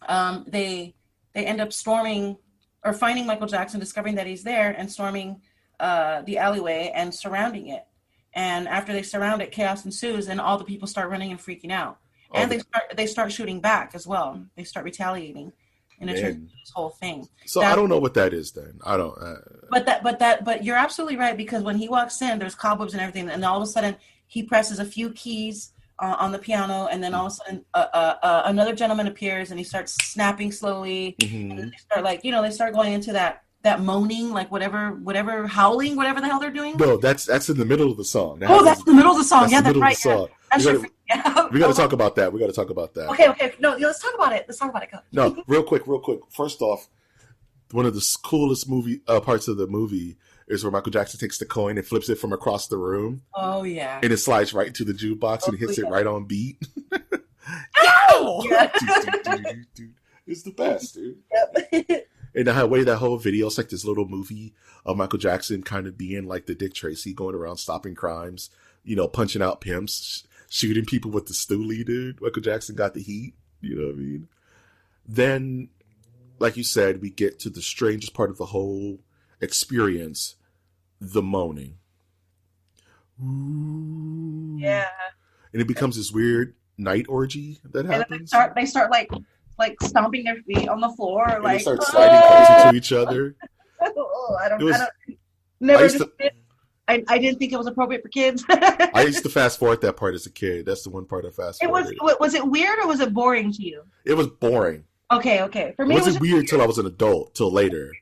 They end up storming or finding Michael Jackson, discovering that he's there, and storming the alleyway and surrounding it. And after they surround it, chaos ensues, and all the people start running and freaking out. And they start shooting back as well. They start retaliating, and it turns into this whole thing. So I don't know what that is. Then I don't. But you're absolutely right, because when he walks in, there's cobwebs and everything, and all of a sudden he presses a few keys on the piano, and then all of a sudden another gentleman appears, and he starts snapping slowly. Mm-hmm. And they start they start going into that moaning, like whatever howling, whatever the hell they're doing. No, that's in the middle of the song. That's the middle of the song. Yeah, that's right. We got to talk about that. Okay. No, let's talk about it. Go. No, real quick. First off, one of the coolest parts of the movie is where Michael Jackson takes the coin and flips it from across the room. Oh yeah. And it slides right into the jukebox and hits it right on beat. Ow! Yeah. Dude. It's the best, dude. Yep. And the way that whole video is like this little movie of Michael Jackson kind of being like the Dick Tracy, going around stopping crimes, punching out pimps, shooting people with the stoolie, dude. Michael Jackson got the heat. You know what I mean? Then, like you said, we get to the strangest part of the whole experience, the moaning. Ooh. Yeah. And it becomes this weird night orgy that happens. And they start like stomping their feet on the floor, and they start sliding closer to each other. I didn't think it was appropriate for kids. I used to fast forward that part as a kid. That's the one part I fast forwarded. Was it weird or was it boring to you? It was boring. Okay. For me, it wasn't weird till I was an adult, till later.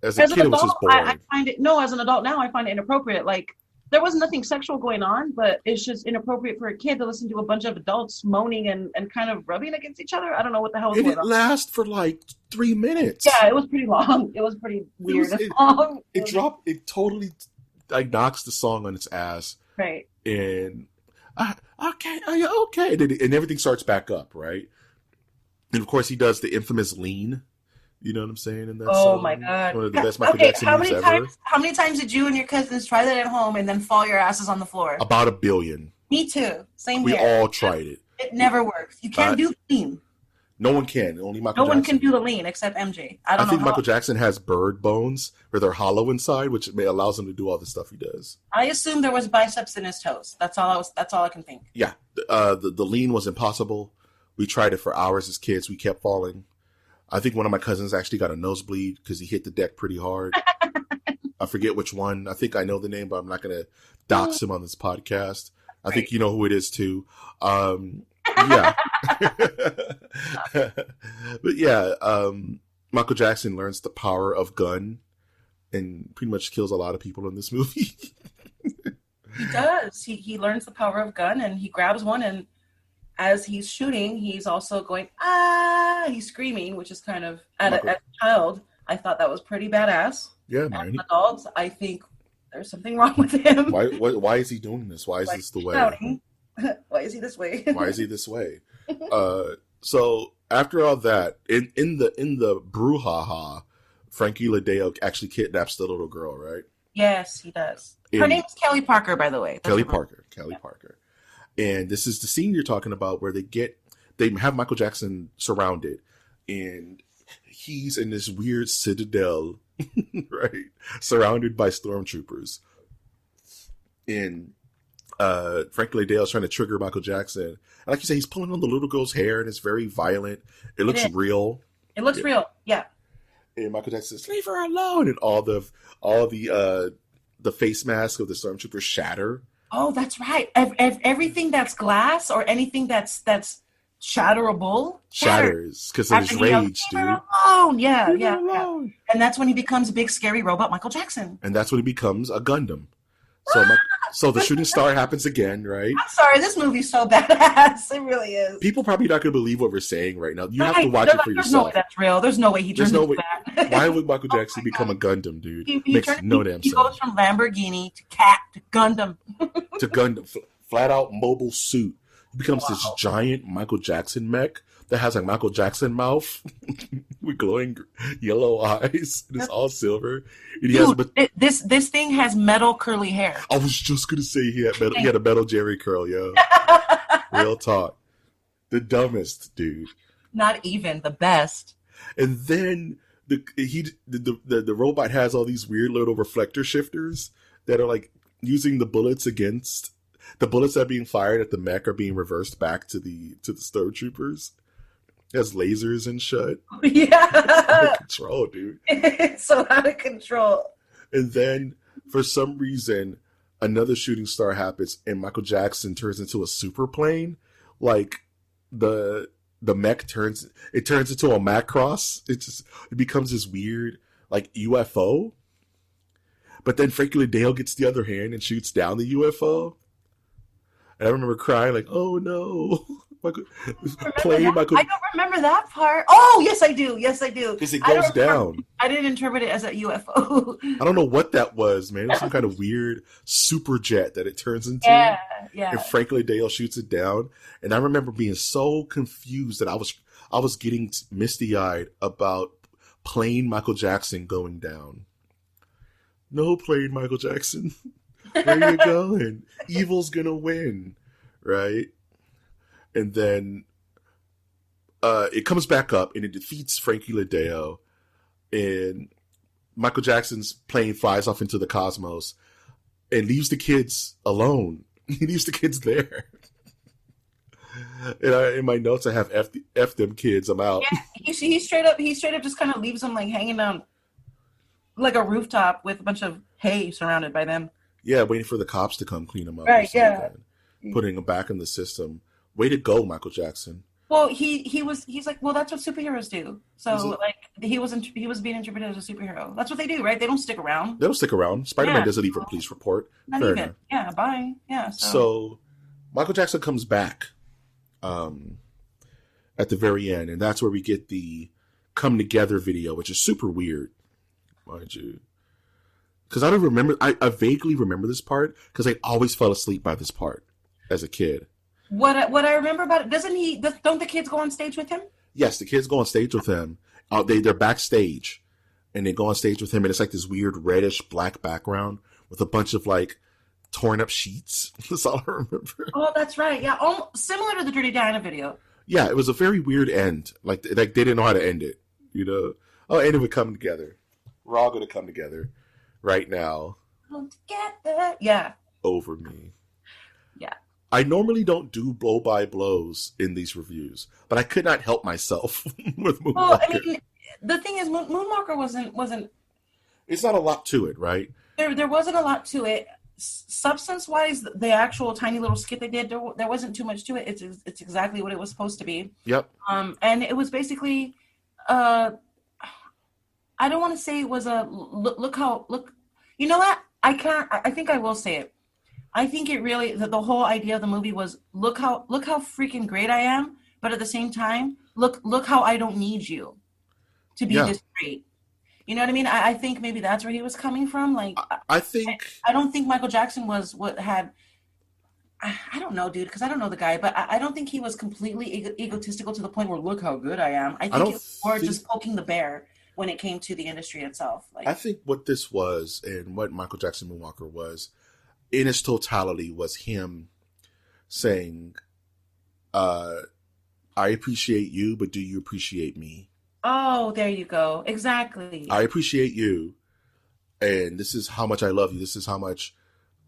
As a kid, it was just boring. I find it, as an adult now, I find it inappropriate. Like, there was nothing sexual going on, but it's just inappropriate for a kid to listen to a bunch of adults moaning and kind of rubbing against each other. I don't know what the hell was going on. It lasts for like 3 minutes. Yeah, it was pretty long. It was pretty weird. It totally knocks the song on its ass. Right. And, okay, are you okay? And everything starts back up, right? And of course he does the infamous lean. You know what I'm saying? And that's my God. One of the best Michael Jackson movies ever. How many times did you and your cousins try that at home and then fall your asses on the floor? About 1 billion. Me too. Same here. We all tried it. It never works. You can't do lean. No one can. Only Michael Jackson. No one can do the lean except MJ. I think Michael Jackson has bird bones where they're hollow inside, which allows him to do all the stuff he does. I assume there was biceps in his toes. That's all I can think. Yeah. The lean was impossible. We tried it for hours as kids. We kept falling. I think one of my cousins actually got a nosebleed because he hit the deck pretty hard. I forget which one. I think I know the name, but I'm not going to dox him on this podcast. I think you know who it is too. Yeah. But yeah, Michael Jackson learns the power of gun and pretty much kills a lot of people in this movie. He does. He learns the power of gun, and he grabs one, and as he's shooting, he's also going, he's screaming, which is kind of, as a child, I thought that was pretty badass. Yeah, man. As an adult, I think there's something wrong with him. Why is he doing this? Why is this the way? Why is he this way? Why is he this way? So after all that, in the brouhaha, Frankie Ladeo actually kidnaps the little girl, right? Yes, he does. Her name is Kelly Parker, by the way. Kelly Parker. And this is the scene you're talking about where they have Michael Jackson surrounded, and he's in this weird citadel, right? Surrounded by stormtroopers. And Frank Dale's trying to trigger Michael Jackson. And like you say, he's pulling on the little girl's hair, and it's very violent. It looks real. It looks real. Yeah. And Michael Jackson says, "Leave her alone," and all the face mask of the stormtroopers shatter. Oh, that's right. Everything that's glass or anything that's shatterable shatters because of his rage, dude. Alone. Yeah. And that's when he becomes a big scary robot, Michael Jackson. And that's when he becomes a Gundam. So the shooting star happens again, right? I'm sorry, this movie's so badass. It really is. People probably not going to believe what we're saying right now. You have to watch it for yourself. There's no way that's real. There's no way he turns into that. Why would Michael Jackson become a Gundam, dude? Makes no damn sense. He goes from Lamborghini to cat to Gundam. To Gundam. Flat out mobile suit. He becomes this giant Michael Jackson mech that has a Michael Jackson mouth with glowing yellow eyes. And it's all silver. And dude, this thing has metal curly hair. I was just gonna say he had a metal Jerry curl, yo. Real talk. The dumbest, dude. Not even the best. And then the robot has all these weird little reflector shifters that are like using the bullets against the bullets that are being fired at the mech are being reversed back to the stormtroopers. It has lasers and shit. Yeah. Out of control, dude. It's so out of control. And then, for some reason, another shooting star happens, and Michael Jackson turns into a super plane. Like, the mech turns into a Macross. It becomes this weird, like, UFO. But then Frankie Dale gets the other hand and shoots down the UFO. And I remember crying, like, oh no. I don't remember that part. Oh, yes, I do. Because it goes down. I didn't interpret it as a UFO. I don't know what that was, man. It was some kind of weird super jet that it turns into. Yeah. And Franklin Dale shoots it down. And I remember being so confused that I was getting misty-eyed about plain Michael Jackson going down. No plain Michael Jackson. Where are you going? Evil's gonna win, right? And then it comes back up and it defeats Frankie Ladeo. And Michael Jackson's plane flies off into the cosmos and leaves the kids alone. He leaves the kids there. And in my notes, I have F them kids. I'm out. Yeah, he straight up just kind of leaves them like hanging down like a rooftop with a bunch of hay surrounded by them. Yeah, waiting for the cops to come clean them up. Right, yeah. Putting them back in the system. Way to go, Michael Jackson. Well, he's like, well, that's what superheroes do. So like he was being interpreted as a superhero. That's what they do, right? They don't stick around. They don't stick around. Spider-Man doesn't even police report. Not Fair even. Enough. Yeah, bye. Yeah. So Michael Jackson comes back at the very end, and that's where we get the come together video, which is super weird, mind you. Because I don't remember. I vaguely remember this part because I always fell asleep by this part as a kid. What I remember about it, don't the kids go on stage with him? Yes, the kids go on stage with him. They're backstage, and they go on stage with him, and it's like this weird reddish black background with a bunch of like torn up sheets. That's all I remember. Oh, that's right. Yeah, similar to the Dirty Diana video. Yeah, it was a very weird end. Like they didn't know how to end it. You know, and it would come together. We're all going to come together right now. Come together. Yeah. Over me. Yeah. I normally don't do blow by blows in these reviews, but I could not help myself with Moonwalker. Well, I mean, the thing is, Moonwalker wasn't. It's not a lot to it, right? There wasn't a lot to it. Substance-wise, the actual tiny little skit they did, there wasn't too much to it. It's exactly what it was supposed to be. Yep. And it was basically, I don't want to say it was a look. You know what? I think I will say it. I think it really the whole idea of the movie was look how freaking great I am, but at the same time, look how I don't need you to be this great. You know what I mean? I think maybe that's where he was coming from. Like I think I don't think Michael Jackson was what had. I don't know, dude, because I don't know the guy, but I don't think he was completely egotistical to the point where look how good I am. I think it was more just poking the bear when it came to the industry itself. Like, I think what this was and what Michael Jackson Moonwalker was, in its totality, was him saying, I appreciate you, but do you appreciate me? Oh, there you go. Exactly. I appreciate you, and this is how much I love you. This is how much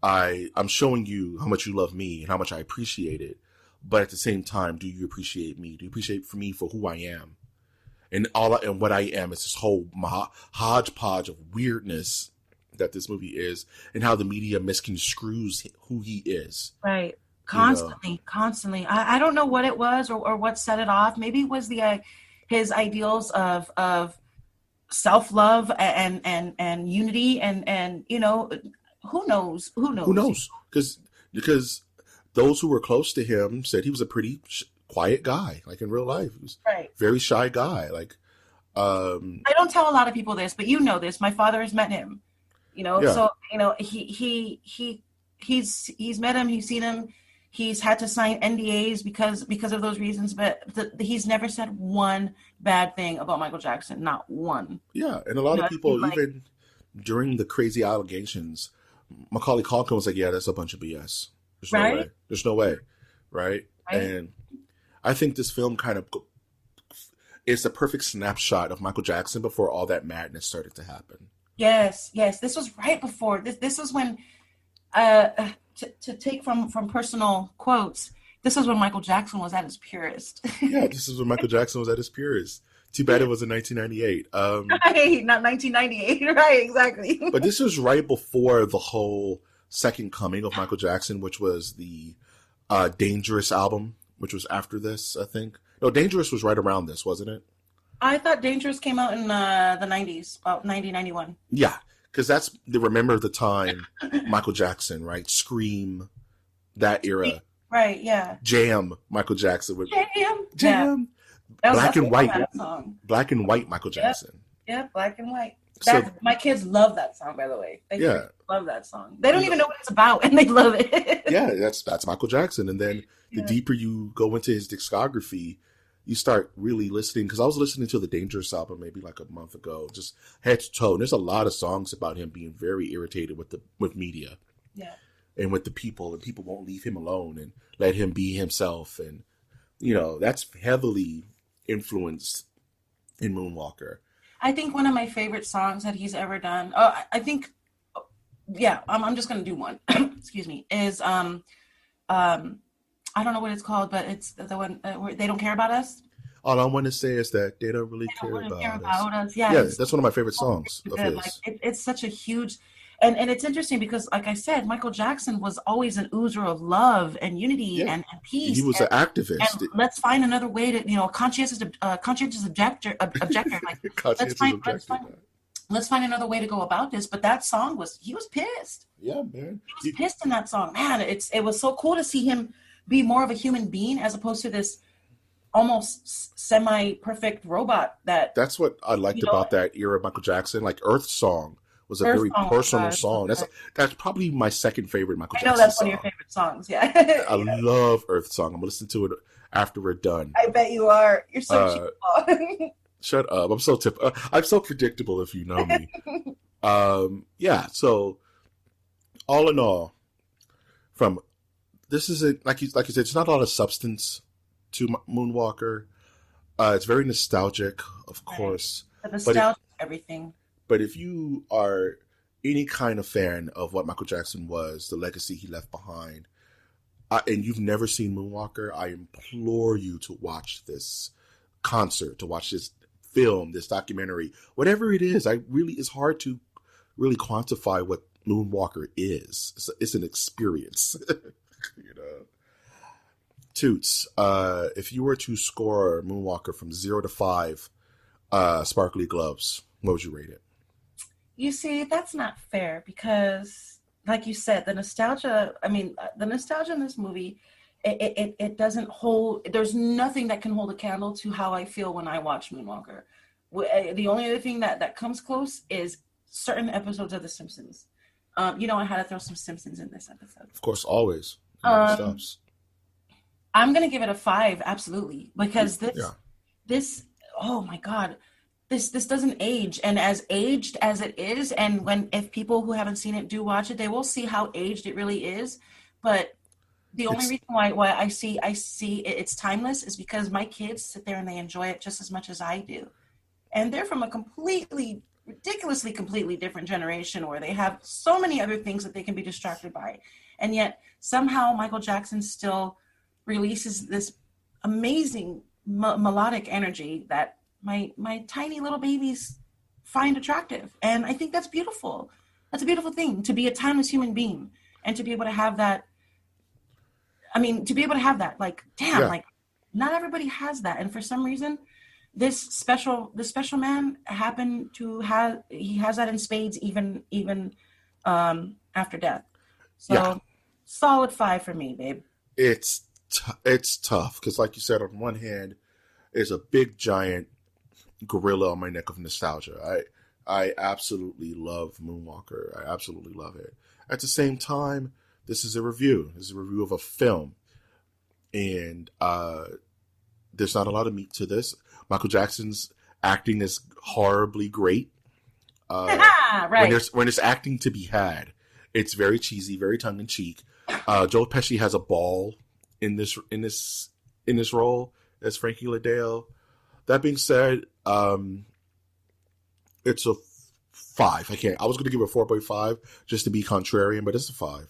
I'm showing you how much you love me and how much I appreciate it. But at the same time, do you appreciate me? Do you appreciate me for who I am? And what I am is this whole hodgepodge of weirdness that this movie is, and how the media misconstrues who he is. Right. Constantly. I don't know what it was or what set it off. Maybe it was his ideals of self-love and unity and who knows? Because those who were close to him said he was a pretty quiet guy, like in real life. He was very shy guy. Like, I don't tell a lot of people this, but you know this. My father has met him. So he's met him. He's seen him. He's had to sign NDAs because of those reasons. But he's never said one bad thing about Michael Jackson. Not one. Yeah, and a lot of people, even during the crazy allegations, Macaulay Culkin was like, "Yeah, that's a bunch of BS. There's no way. There's no way." Right? And I think this film kind of is the perfect snapshot of Michael Jackson before all that madness started to happen. Yes. This was right before. This was when, to take from personal quotes, this was when Michael Jackson was at his purest. Yeah, this is when Michael Jackson was at his purest. Too bad it was in 1998. Right, not 1998. Right, exactly. But this was right before the whole second coming of Michael Jackson, which was the Dangerous album, which was after this, I think. No, Dangerous was right around this, wasn't it? I thought Dangerous came out in the 90s, about 91. Yeah, because that's the Remember the Time Michael Jackson, right? Scream, that era. Right, yeah. Jam, Michael Jackson. Jam. Yeah. Black and white. Song. Black and white Michael Jackson. Yeah, Black and White. My kids love that song, by the way. They love that song. They don't even know what it's about, and they love it. Yeah, that's Michael Jackson. And then the deeper you go into his discography, you start really listening. Because I was listening to the Dangerous album maybe like a month ago, just head to toe. And there's a lot of songs about him being very irritated with media. Yeah. And with the people, and people won't leave him alone and let him be himself. And, that's heavily influenced in Moonwalker. I think one of my favorite songs that he's ever done, I'm just going to do one, excuse me, is, I don't know what it's called, but it's the one where They Don't Care About Us. All I want to say is that they don't really care about us. Yeah, that's one of my favorite songs of his. Like, it's such a huge... And it's interesting because, like I said, Michael Jackson was always an oozer of love and unity and peace. He was an activist. And let's find another way to, conscientious objector. Like, let's find another way to go about this. But that song he was pissed. Yeah, man. He was pissed in that song. Man, it was so cool to see him be more of a human being as opposed to this almost semi-perfect robot. That's what I liked about that era of Michael Jackson. Like Earth Song was a very personal song. That's probably my second favorite Michael Jackson song. I know that's one of your favorite songs, yeah. I love Earth Song. I'm going to listen to it after we're done. I bet you are. You're so cheap. Shut up. I'm so predictable if you know me. So all in all, this is like you said, it's not a lot of substance to Moonwalker. It's very nostalgic, of course. The nostalgia, everything. But if you are any kind of fan of what Michael Jackson was, the legacy he left behind, and you've never seen Moonwalker, I implore you to watch this concert, to watch this film, this documentary, whatever it is. It's hard to really quantify what Moonwalker is. It's an experience. Toots, if you were to score Moonwalker from 0 to 5 sparkly gloves, what would you rate it? You see, that's not fair because, like you said, the nostalgia in this movie, it doesn't hold, there's nothing that can hold a candle to how I feel when I watch Moonwalker. The only other thing that comes close is certain episodes of The Simpsons. I had to throw some Simpsons in this episode. Of course, always. Stops. I'm going to give it a 5, absolutely, because this, oh my God, this doesn't age. And as aged as it is, and if people who haven't seen it do watch it, they will see how aged it really is. But the only reason why I see it's timeless is because my kids sit there and they enjoy it just as much as I do. And they're from a completely ridiculously completely different generation where they have so many other things that they can be distracted by. And yet somehow Michael Jackson still releases this amazing melodic energy that my tiny little babies find attractive. And I think that's beautiful. That's a beautiful thing, to be a timeless human being and to be able to have that. I mean, to be able to have that, like, damn, like not everybody has that. And for some reason, this special man happened to he has that in spades, even after death. So solid 5 for me, babe. It's tough because, like you said, on one hand, there's a big giant gorilla on my neck of nostalgia. I absolutely love Moonwalker. I absolutely love it. At the same time, this is a review. This is a review of a film, and there's not a lot of meat to this. Michael Jackson's acting is horribly great. Right. When there's acting to be had, it's very cheesy, very tongue in cheek. Joe Pesci has a ball in this role as Frankie Liddell. That being said, it's a 5. I was going to give it a 4.5 just to be contrarian, but it's a 5.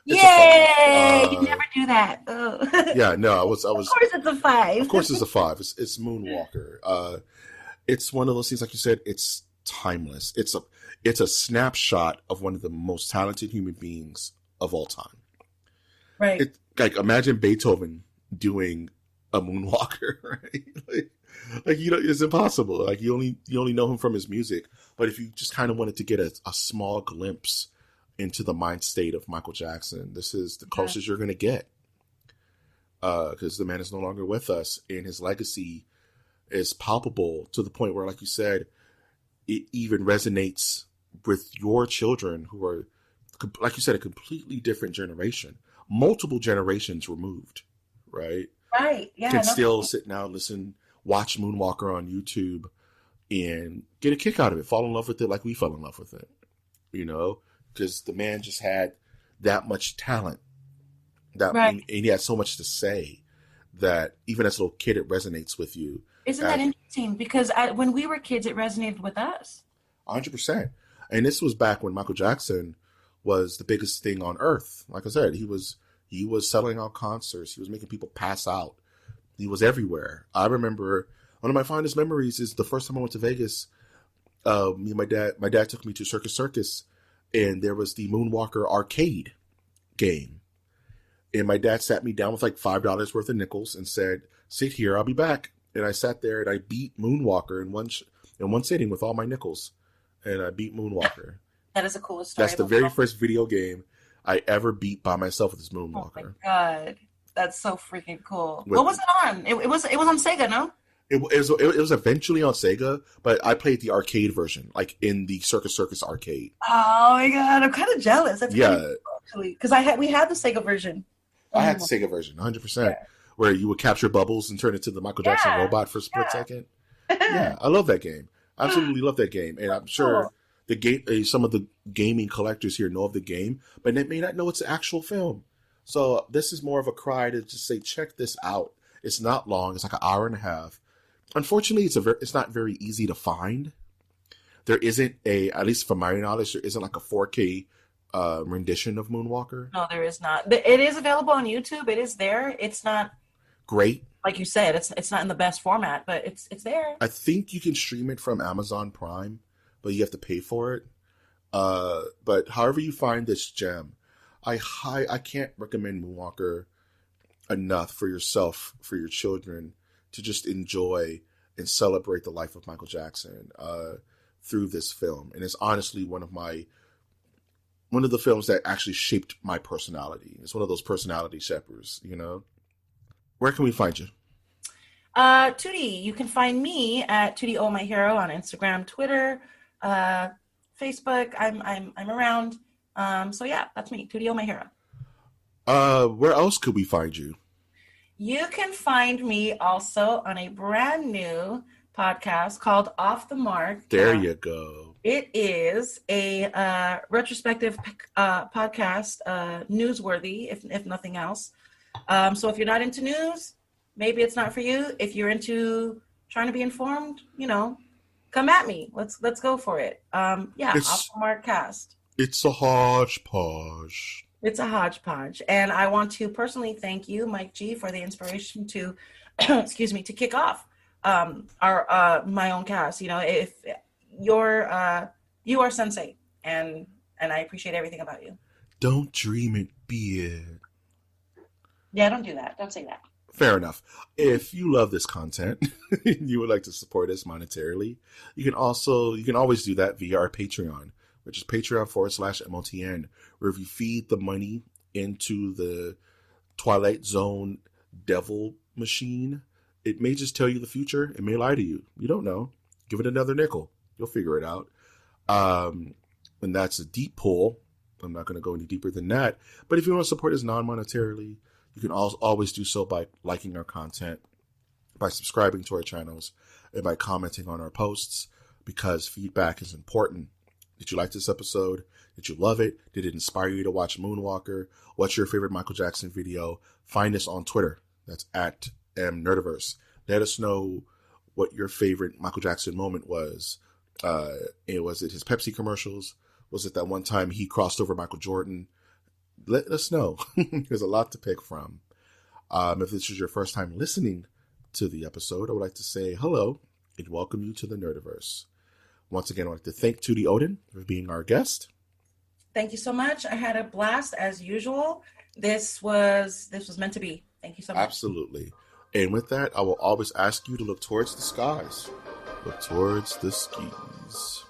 Yay! You never do that. Yeah, no, I was. Of course, it's a 5. Of course, it's a 5. It's Moonwalker. It's one of those things, like you said. It's timeless. It's a snapshot of one of the most talented human beings of all time. Right. Like, imagine Beethoven doing a Moonwalker, right? Like it's impossible. Like you only know him from his music. But if you just kind of wanted to get a small glimpse into the mind state of Michael Jackson, this is the closest you're going to get. Because the man is no longer with us, and his legacy is palpable to the point where, like you said, it even resonates with your children who are, like you said, a completely different generation. Multiple generations removed, right? Right. Yeah. Can still sit now, listen, watch Moonwalker on YouTube and get a kick out of it, fall in love with it like we fell in love with it, because the man just had that much talent, and he had so much to say that even as a little kid, it resonates with you. Isn't that interesting? Because when we were kids, it resonated with us. 100%. And this was back when Michael Jackson was the biggest thing on earth. Like I said, he was selling out concerts. He was making people pass out. He was everywhere. I remember one of my fondest memories is the first time I went to Vegas. Me and my dad took me to Circus, and there was the Moonwalker arcade game. And my dad sat me down with like $5 worth of nickels and said, "Sit here, I'll be back." And I sat there and I beat Moonwalker in one sitting with all my nickels. And I beat Moonwalker. That is a cool story. That's the very first video game I ever beat by myself with this Moonwalker. Oh my God. That's so freaking cool. What was it on? It was on Sega, no? It was eventually on Sega, but I played the arcade version, like in the Circus arcade. Oh my God, I'm kind of jealous. That's kind of cool, actually, because we had the Sega version. I had the Sega version, 100%, where you would capture bubbles and turn it to the Michael Jackson robot for a split second. Yeah, I love that game. I absolutely love that game, and I'm sure the game. Some of the gaming collectors here know of the game, but they may not know it's an actual film. So this is more of a cry to just say, check this out. It's not long. It's like an hour and a half. Unfortunately, it's not very easy to find. There isn't at least from my knowledge, there isn't like a 4K rendition of Moonwalker. No, there is not. It is available on YouTube. It is there. It's not great. Like you said, it's not in the best format, but it's there. I think you can stream it from Amazon Prime, but you have to pay for it. But however you find this gem, I can't recommend Moonwalker enough for yourself, for your children, to just enjoy and celebrate the life of Michael Jackson through this film. And it's honestly one of the films that actually shaped my personality. It's one of those personality shapers, Where can we find you? Tootie, you can find me at Tootie Oh My Hero on Instagram, Twitter, Facebook. I'm around. So yeah, that's me, Tootie Oh My Hero. Where else could we find you? You can find me also on a brand new podcast called Off the Mark. There you go. It is a retrospective podcast, newsworthy, if nothing else. So if you're not into news, maybe it's not for you. If you're into trying to be informed, come at me. Let's go for it. Yeah, It's Optimark Cast. it's a hodgepodge. It's a hodgepodge. And I want to personally thank you, Mike G, for the inspiration to, excuse me, to kick off our my own cast. You know, if you are sensei, and I appreciate everything about you. Don't dream it, be it. Yeah, don't do that. Don't say that. Fair enough. If you love this content and you would like to support us monetarily, you can always do that via our Patreon, which is patreon.com/MOTN, where if you feed the money into the Twilight Zone devil machine, it may just tell you the future. It may lie to you. You don't know. Give it another nickel. You'll figure it out. And that's a deep pull. I'm not going to go any deeper than that. But if you want to support us non-monetarily, you can always do so by liking our content, by subscribing to our channels, and by commenting on our posts, because feedback is important. Did you like this episode? Did you love it? Did it inspire you to watch Moonwalker? What's your favorite Michael Jackson video? Find us on Twitter. That's at MNerdiverse. Let us know what your favorite Michael Jackson moment was. Was it his Pepsi commercials? Was it that one time he crossed over Michael Jordan? Let us know. There's a lot to pick from. If this is your first time listening to the episode, I would like to say hello and welcome you to the Nerdiverse. Once again, I'd like to thank Tootie Odin for being our guest. Thank you so much. I had a blast as usual. This was meant to be. Thank you so much. Absolutely. And with that, I will always ask you to look towards the skies. Look towards the skis.